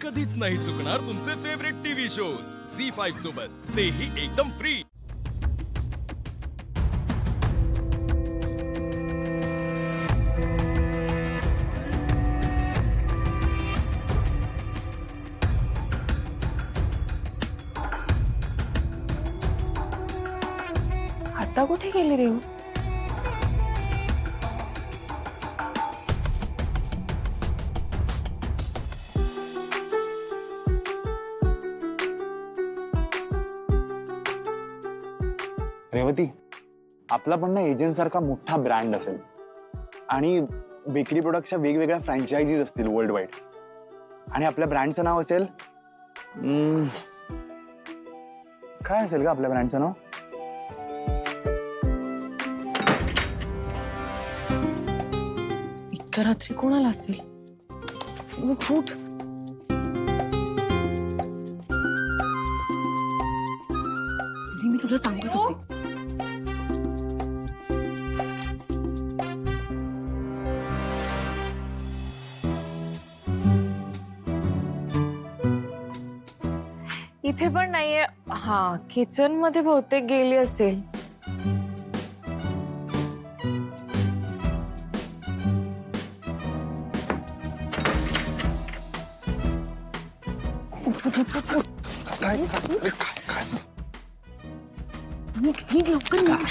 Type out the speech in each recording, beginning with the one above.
कधीच नाही चुकणार तुमचे फेवरेट टीव्ही शोज झी5 सोबत, तेही एकदम फ्री। आता कुठे गेली रेऊ? रेवती, आपला पण ना एजंट सारखा मोठा ब्रँड असेल आणि बेकरी प्रोडक्टच्या वेगवेगळ्या फ्रँचायझीज असतील वर्ल्ड वाईड, आणि आपल्या ब्रँडचं नाव असेल काय असेल का आपल्या ब्रँडचं नाव? इतक्या रात्री कोणाला असेल? फूट मी तुला सांगत होते। इथे पण नाहीये। हा, किचन मध्ये बहुतेक गेली असेल।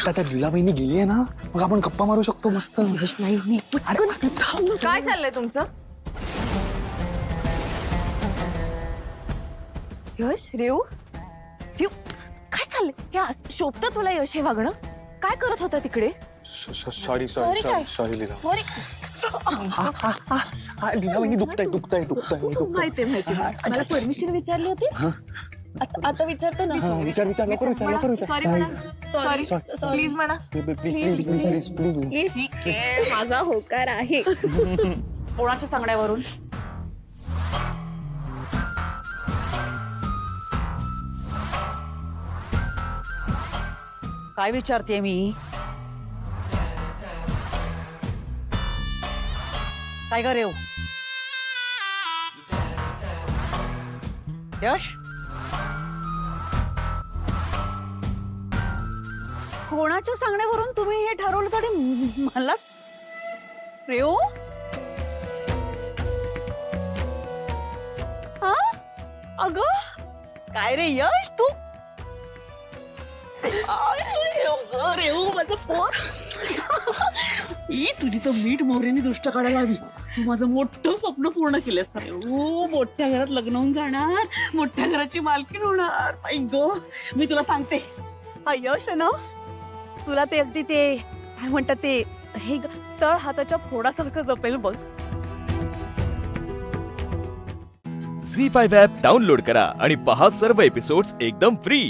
आता लीलाबाईंनी गेली आहे ना, मग आपण गप्पा मारू शकतो मस्त। काय चाललंय तुमचं? यश, रेऊ, काय चाललंय? शोभतं तुला यश हे वागणं? काय करत होता तिकडे? सॉरी लीला। सॉरी लीलाबाईंनी दुखताय माहिती मला परमिशन विचारली होती। आता विचारते ना। विचार लवकर विचार। सॉरी म्हणा, सॉरी प्लीज म्हणा, प्लीज। माझा होकार आहे। कोणाच्या सांगण्यावरून? काय विचारते मी? काय ग रेव? यश, कोणाच्या सांगण्यावरून तुम्ही हे ठरवलं तरी मला? रेव, हा अगं काय रे यश, तू रेऊ माझं पोर, ही तुझी तर मीठ मोहरीने दृष्ट काढायला हवी। तू माझं मोठं स्वप्न पूर्ण केलंस रेऊ। मोठ्या घरात लग्न होऊन जाणार, मोठ्या घराची मालकीण होणार। आई गो, मी तुला सांगते, हा यश आहे ना, तुला ते अगदी ते काय म्हणतात ते हे तळ हाताच्या फोडासारखं जपेल बघ। झी5 ॲप डाउनलोड करा आणि पहा सर्व एपिसोड्स एकदम फ्री।